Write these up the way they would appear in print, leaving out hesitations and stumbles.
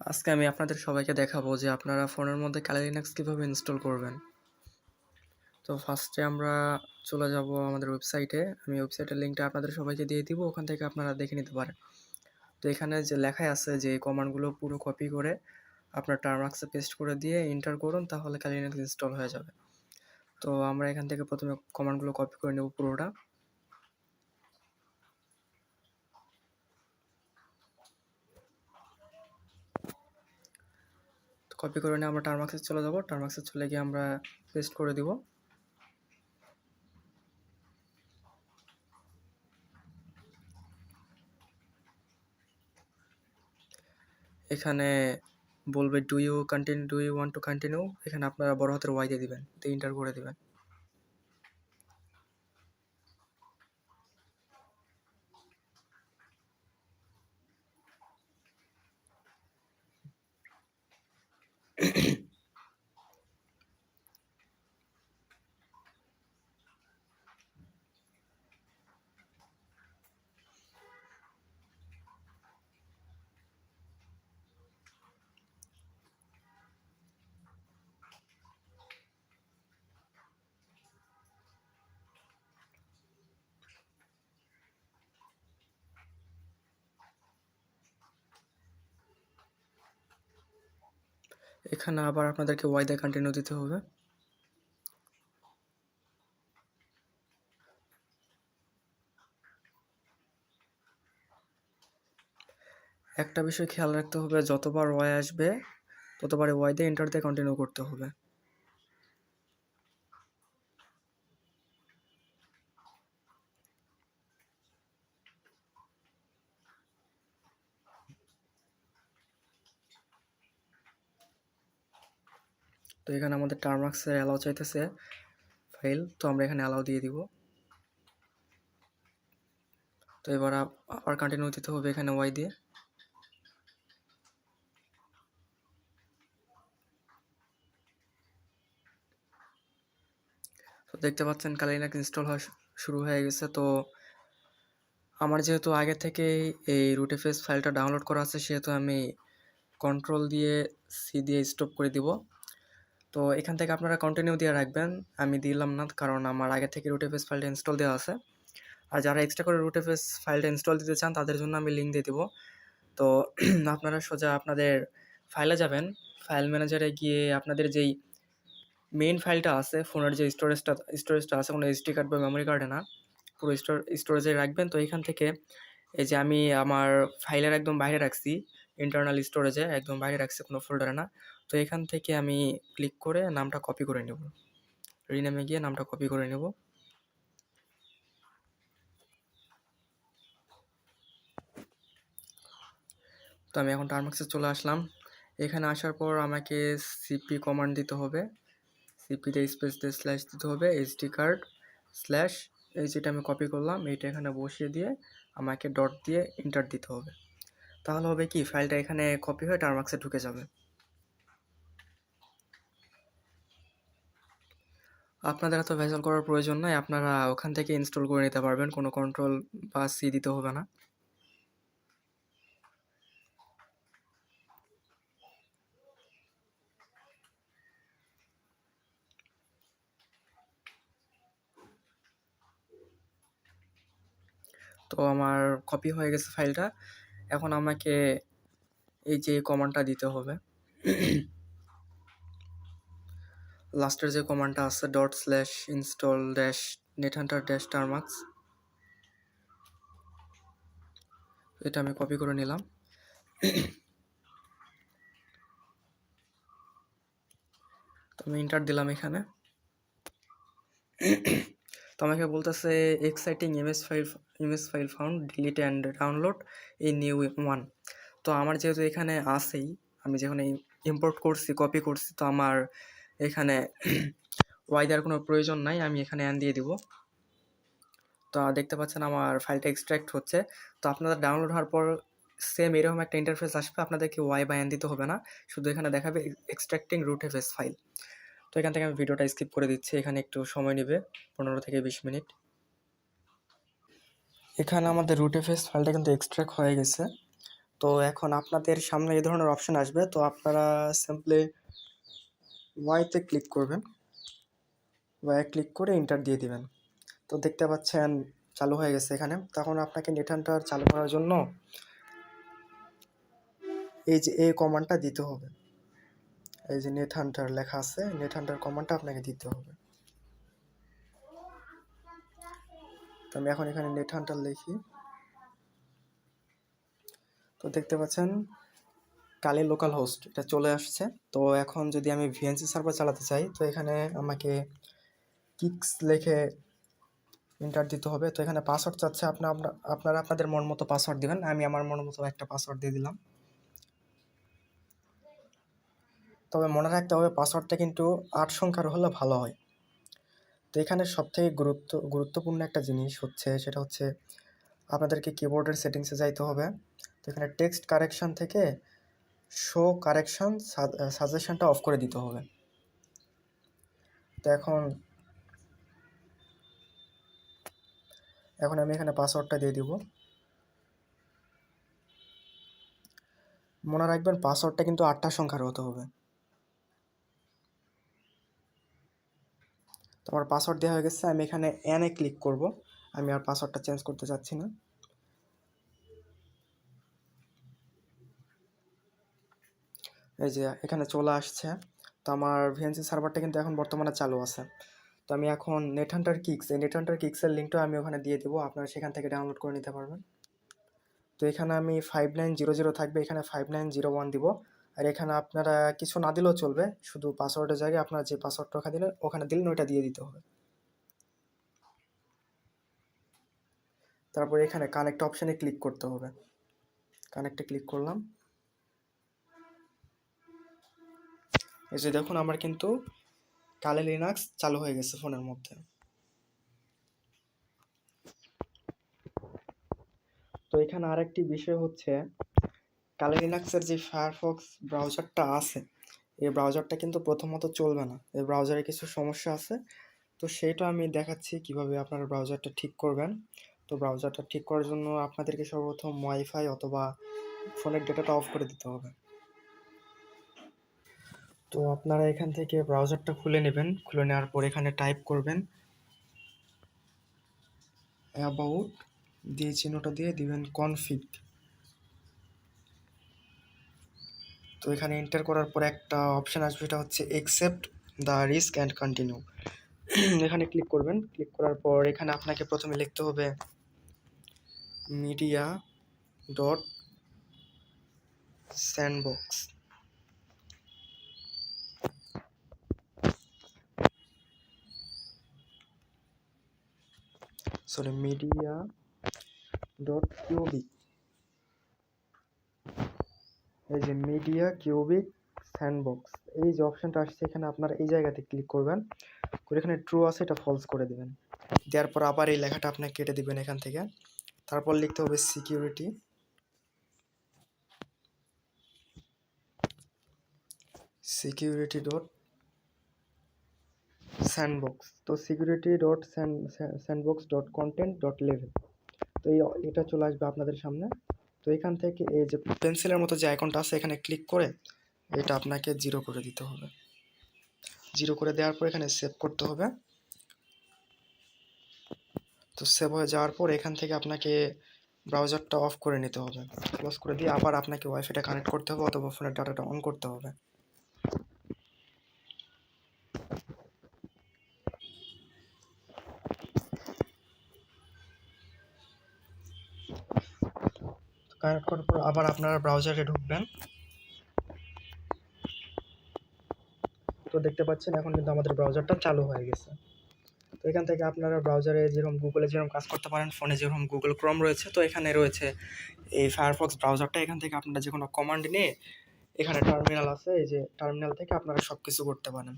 আজকে আমি আপনাদের সবাইকে দেখাবো যে আপনারা ফোনের মধ্যে কালি লিনাক্স কীভাবে ইনস্টল করবেন। তো ফার্স্টে আমরা চলে যাব আমাদের ওয়েবসাইটে। আমি ওয়েবসাইটের লিঙ্কটা আপনাদের সবাইকে দিয়ে দিব, ওখান থেকে আপনারা দেখে নিতে পারেন। তো এখানে যে লেখাই আছে যে কমান্ডগুলো পুরো কপি করে আপনার টার্মাক্সে পেস্ট করে দিয়ে এন্টার করুন, তাহলে কালি লিনাক্স ইনস্টল হয়ে যাবে। তো আমরা এখান থেকে প্রথমে কমান্ডগুলো কপি করে নেব পুরোটা। কপি করে নিয়ে আমরা টার্মাক্সে চলে যাব। টার্মাক্সে চলে গিয়ে আমরা পেস্ট করে দিব। এখানে বলবে do you want to continue, এখানে আপনারা বড় হাতের ওয়াই দিয়ে দিবেন, তো এন্টার করে দিবেন। এখানে আবার আপনাদেরকে ওয়াই দিয়ে কন্টিনিউ দিতে হবে। একটা বিষয় খেয়াল রাখতে হবে, যতবার ওয়াই আসবে ততবারে ওয়াই দিয়ে এন্টার দিয়ে কন্টিনিউ করতে হবে। তো এখানে আমাদের টার্মাক্সের অ্যালাউ চাইতেছে ফাইল, তো আমরা এখানে অ্যালাউ দিয়ে দিব। তো এবার আবার কন্টিনিউ দিতে হবে এখানে ওয়াই দিয়ে। তো দেখতে পাচ্ছেন কালি লিনাক্স ইনস্টল হওয়া শুরু হয়ে গেছে। তো আমার যেহেতু আগে থেকে এই রুটএফএস ফাইলটা ডাউনলোড করা আছে, সেহেতু আমি কন্ট্রোল দিয়ে সি দিয়ে স্টপ করে দিব। তো এখান থেকে আপনারা কন্টিনিউ দিয়ে রাখবেন, আমি দিলাম না কারণ আমার আগে থেকে রুটএফএস ফাইলটা ইনস্টল দেওয়া আছে। আর যারা এক্সট্রা করে রুটএফএস ফাইলটা ইনস্টল দিতে চান তাদের জন্য আমি লিঙ্ক দিয়ে দেবো। তো আপনারা সোজা আপনাদের ফাইলে যাবেন, ফাইল ম্যানেজারে গিয়ে আপনাদের যেই মেইন ফাইলটা আছে, ফোনের যে স্টোরেজটা আছে, কোনো এসডি কার্ড বা মেমোরি কার্ডে না, পুরো স্টোরেজে রাখবেন। তো এখান থেকে এই যে আমি আমার ফাইলের একদম বাইরে রাখছি, ইন্টারনাল স্টোরেজে একদম বাইরে রাখছি, কোনো ফোল্ডারে না। তো এখান থেকে আমি ক্লিক করে নামটা কপি করে নেব, রিনেমে গিয়ে নামটা কপি করে নেব। তো আমি এখন টার্মাক্সে চলে আসলাম। এখানে আসার পর আমাকে সিপি কমান্ড দিতে হবে, সিপিতে স্পেস দিয়ে স্ল্যাশ দিতে হবে, এসডি কার্ড স্ল্যাশ, এই যেটা আমি কপি করলাম এইটা এখানে বসিয়ে দিয়ে আমাকে ডট দিয়ে এন্টার দিতে হবে। তাহলে হবে কি, ফাইলটা এখানে কপি হয়ে টার্মাক্সে ঢুকে যাবে। আপনাদের এত ভেজাল করার প্রয়োজন নাই, আপনারা ওখান থেকে ইনস্টল করে নিতে পারবেন, কোনো কন্ট্রোল বা সি দিতে হবে না। তো আমার কপি হয়ে গেছে ফাইলটা। এখন আমাকে এই যে কমান্ডটা দিতে হবে, লাস্টের যে কমান্ডটা আছে dot slash install dash NetHunter dash Termux, এটা আমি কপি করে নিলাম। তো আমি এন্টার দিলাম এখানে। তো আমাকে বলতেছে exciting image file found, delete and download এই নিউ ওয়ান। তো আমার যেহেতু এখানে আছেই, আমি যেখানে ইম্পোর্ট করছি, কপি করছি, তো আমার এখানে ওয়াই দেওয়ার কোনো প্রয়োজন নাই, আমি এখানে অ্যান দিয়ে দিব। তো দেখতে পাচ্ছেন আমার ফাইলটা এক্সট্র্যাক্ট হচ্ছে। তো আপনাদের ডাউনলোড হওয়ার পর সেম এরকম একটা ইন্টারফেস আসবে, আপনাদেরকে ওয়াই বা অ্যান দিতে হবে না, শুধু এখানে দেখাবে এক্সট্র্যাক্টিং রুটএফএস ফাইল। তো এখান থেকে আমি ভিডিওটা স্কিপ করে দিচ্ছি, এখানে একটু সময় নেবে 15 থেকে 20 মিনিট। এখানে আমাদের রুটএফএস ফাইলটা কিন্তু এক্সট্র্যাক্ট হয়ে গেছে। তো এখন আপনাদের সামনে এই ধরনের অপশন আসবে, তো আপনারা সিম্পলি ওয়াইতে ক্লিক করবেন, ওয়াই ক্লিক করে এন্টার দিয়ে দিবেন। তো দেখতে পাচ্ছেন চালু হয়ে গেছে এখানে। তখন আপনাকে নেট হান্টার চালু করার জন্য এই যে এই কমান্ডটা দিতে হবে, এই যে নেট হান্টার লেখা আছে, নেট হান্টার কমান্ডটা আপনাকে দিতে হবে। তো আমি এখন এখানে নেট হান্টার লিখি, তো দেখতে পাচ্ছেন কালি লোকাল হোস্ট এটা চলে আসছে। তো এখন যদি আমি ভিএনসি সার্ভার চালাতে চাই, তো এখানে আমাকে কিক্স লিখে এন্টার দিতে হবে। তো এখানে পাসওয়ার্ড চাচ্ছে, আপনারা আপনাদের মন মতো পাসওয়ার্ড দিবেন। আমি আমার মন মতো একটা পাসওয়ার্ড দিয়ে দিলাম। তবে মনে রাখতে হবে পাসওয়ার্ডটা কিন্তু 8 সংখ্যার হলে ভালো হয়। তো এখানে সবথেকে গুরুত্বপূর্ণ একটা জিনিস হচ্ছে, সেটা হচ্ছে আপনাদেরকে কিবোর্ডের সেটিংসে যাইতে হবে। তো এখানে টেক্সট কারেকশন থেকে শো কারেকশন সাজেশনটা অফ করে দিতে হবে। তো এখন আমি এখানে পাসওয়ার্ডটা দিয়ে দিব। মনে রাখবেন পাসওয়ার্ডটা কিন্তু 8টা সংখ্যার হতে হবে। তো আমার পাসওয়ার্ড দেওয়া হয়ে গেছে, আমি এখানে এনে ক্লিক করব। আমি আর পাসওয়ার্ডটা চেঞ্জ করতে চাচ্ছি না। এই যে এখানে চলে আসছে। তো আমার ভিএনসি সার্ভারটা কিন্তু এখন বর্তমানে চালু আছে। তো আমি এখন নেট হান্টার কিক্স, এই নেট হান্টার কিক্সের লিঙ্কটা আমি ওখানে দিয়ে দেবো, আপনারা সেখান থেকে ডাউনলোড করে নিতে পারবেন। তো এখানে আমি 5900 থাকবে, এখানে 5901 দিব। আর এখানে আপনারা কিছু না দিলেও চলবে, শুধু পাসওয়ার্ডের জায়গায় আপনারা যে পাসওয়ার্ডটা ওখানে দিলেন ওইটা দিয়ে দিতে হবে। তারপর এখানে কানেক্ট অপশানে ক্লিক করতে হবে, কানেক্টে ক্লিক করলাম। এই যে দেখুন আমার কিন্তু কালি লিনাক্স চালু হয়ে গেছে ফোনের মধ্যে। তো এখানে আরেকটি বিষয় হচ্ছে, কালি লিনাক্সের যে ফায়ারফক্স ব্রাউজারটা আছে, এই ব্রাউজারটা কিন্তু প্রথমত চলবে না, এই ব্রাউজারে কিছু সমস্যা আছে। তো সেইটা আমি দেখাচ্ছি কিভাবে আপনারা ব্রাউজারটা ঠিক করবেন। তো ব্রাউজারটা ঠিক করার জন্য আপনাদেরকে সর্বপ্রথম ওয়াইফাই অথবা ফোনের ডেটাটা অফ করে দিতে হবে। তো আপনারা এখান থেকে ব্রাউজারটা খুলে নেবেন, খুলে নেওয়ার পর এখানে টাইপ করবেন অ্যাবাউট, দিয়ে চিহ্নটা দিয়ে দিবেন কনফিগ। তো এখানে এন্টার করার পর একটা অপশান আসবে, এটা হচ্ছে accept the risk and continue. এখানে ক্লিক করবেন, ক্লিক করার পর এখানে আপনাকে প্রথমে লিখতে হবে media dot sandbox, sorry media dot cubic, এই যে মিডিয়া কিউবিক স্যান্ডবক্স, এই যে অপশানটা আসছে এখানে আপনারা এই জায়গাতে ক্লিক করবেন, করে এখানে ট্রু আছে এটা ফলস করে দেবেন। দেওয়ার পর আবার এই লেখাটা আপনাকে কেটে দিবেন এখান থেকে। তারপর লিখতে হবে সিকিউরিটি, ডট স্যান্ডবক্স, তো security dot sandbox dot content dot level. তো এটা চলে আসবে আপনাদের সামনে। তো এখান থেকে এই যে পেন্সিলের মতো যে আইকনটা আছে এখানে ক্লিক করে এটা আপনাকে 0 করে দিতে হবে। 0 করে দেওয়ার পর এখানে সেভ করতে হবে। তো সেভ হয়ে যাওয়ার পর এখান থেকে আপনাকে ব্রাউজারটা অফ করে নিতে হবে, ক্লোজ করে দিয়ে আবার আপনাকে ওয়াইফাইটা কানেক্ট করতে হবে অথবা ফোনের ডাটাটা অন করতে হবে। কানেক্ট করার পর আবার আপনারা ব্রাউজারে ঢুকবেন। তো দেখতে পাচ্ছেন এখন কিন্তু আমাদের ব্রাউজারটা চালু হয়ে গেছে। তো এখান থেকে আপনারা ব্রাউজারে যেরকম গুগলে যেরকম কাজ করতে পারেন, ফোনে যেরকম গুগল ক্রোম রয়েছে, তো এখানে রয়েছে এই ফায়ারফক্স ব্রাউজারটা। এখান থেকে আপনারা যে কোনো কমান্ড নিয়ে এখানে টার্মিনাল আছে, এই যে টার্মিনাল থেকে আপনারা সব কিছু করতে পারেন।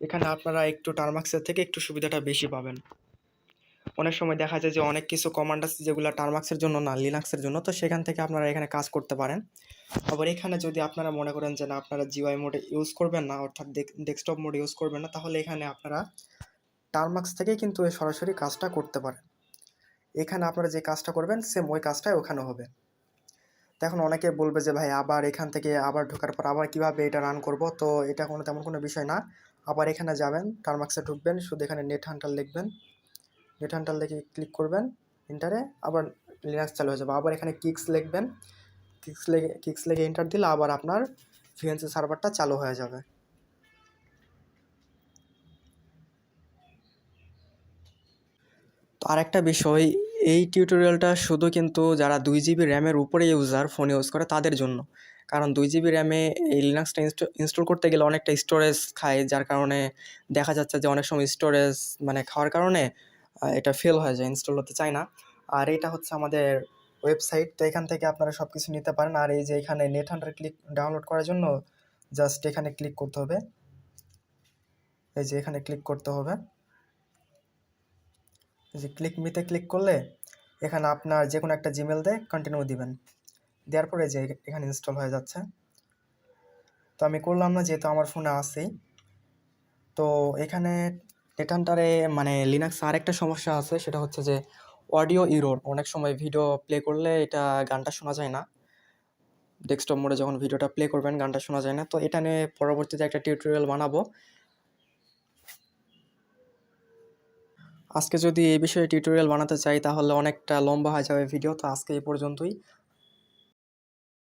এখানে আপনারা একটু টার্মাক্সের থেকে একটু সুবিধাটা বেশি পাবেন। অনেক সময় দেখা যায় যে অনেক কিছু কমান্ড আছে যেগুলো টার্মাক্সের জন্য না, লিনাক্সের জন্য, তো সেখান থেকে আপনারা এখানে কাজ করতে পারেন। আবার এখানে যদি আপনারা মনে করেন যে না আপনারা জিওআই মোডে ইউজ করবেন না, অর্থাৎ ডেস্কটপ মোডে ইউজ করবেন না, তাহলে এখানে আপনারা টার্মাক্স থেকেই কিন্তু সরাসরি কাজটা করতে পারেন। এখানে আপনারা যে কাজটা করবেন সেম ওই কাজটাই ওখানে হবে। তো এখন অনেকে বলবে যে ভাই আবার এখান থেকে আবার ঢোকার পর আবার কিভাবে এটা রান করব, তো এটা তেমন কোনো বিষয় না। আবার এখানে যাবেন, টার্মাক্সে ঢুকবেন, শুধু এখানে নেট হান্টার লিখবেন, নেট হান্টার লিখে ক্লিক করবেন এন্টারে, আবার লিনাক্স চালু হয়ে যাবে। আবার এখানে কিক্স লিখবেন, কিক্স লিখে এন্টার দিলে আবার আপনার ভিএনসি সার্ভারটা চালু হয়ে যাবে। তো আরেকটা বিষয়, এই টিউটোরিয়ালটা শুধু কিন্তু যারা 2 GB র্যামের উপরে ইউজার ফোন ইউজ করে তাদের জন্য। কারণ 2 GB র্যামে এই লিনাক্সটা ইনস্টল করতে গেলে অনেকটা স্টোরেজ খায়, যার কারণে দেখা যাচ্ছে যে অনেক সময় স্টোরেজ মানে খাওয়ার কারণে এটা ফেল হয়ে যায়, ইনস্টল হতে চায় না। আর এটা হচ্ছে আমাদের ওয়েবসাইট, তো এখান থেকে আপনারা সব কিছু নিতে পারেন। আর এই যে এখানে নেট হান্টার ডাউনলোড করার জন্য জাস্ট এখানে ক্লিক করতে হবে, এই যে এখানে ক্লিক করতে হবে, যে ক্লিক মিতে ক্লিক করলে এখানে আপনার যে কোনো একটা জিমেল দিয়ে কন্টিনিউ দিবেন, দেওয়ার পরে যে এখানে ইনস্টল হয়ে যাচ্ছে। তো আমি করলাম না, যেহেতু আমার ফোনে আছেই। তো এখানে এখানটারে মানে লিনাক্স আর একটা সমস্যা আছে, সেটা হচ্ছে যে অডিও ইরোর। অনেক সময় ভিডিও প্লে করলে এটা গানটা শোনা যায় না, ডেস্কটপ মোডে যখন ভিডিওটা প্লে করবেন গানটা শোনা যায় না। তো এটা নিয়ে পরবর্তীতে একটা টিউটোরিয়াল বানাবো। আজকে যদি এই বিষয়ে টিউটোরিয়াল বানাতে চাই তাহলে অনেকটা লম্বা হয়ে যাবে ভিডিও, তো আজকে এই পর্যন্তই।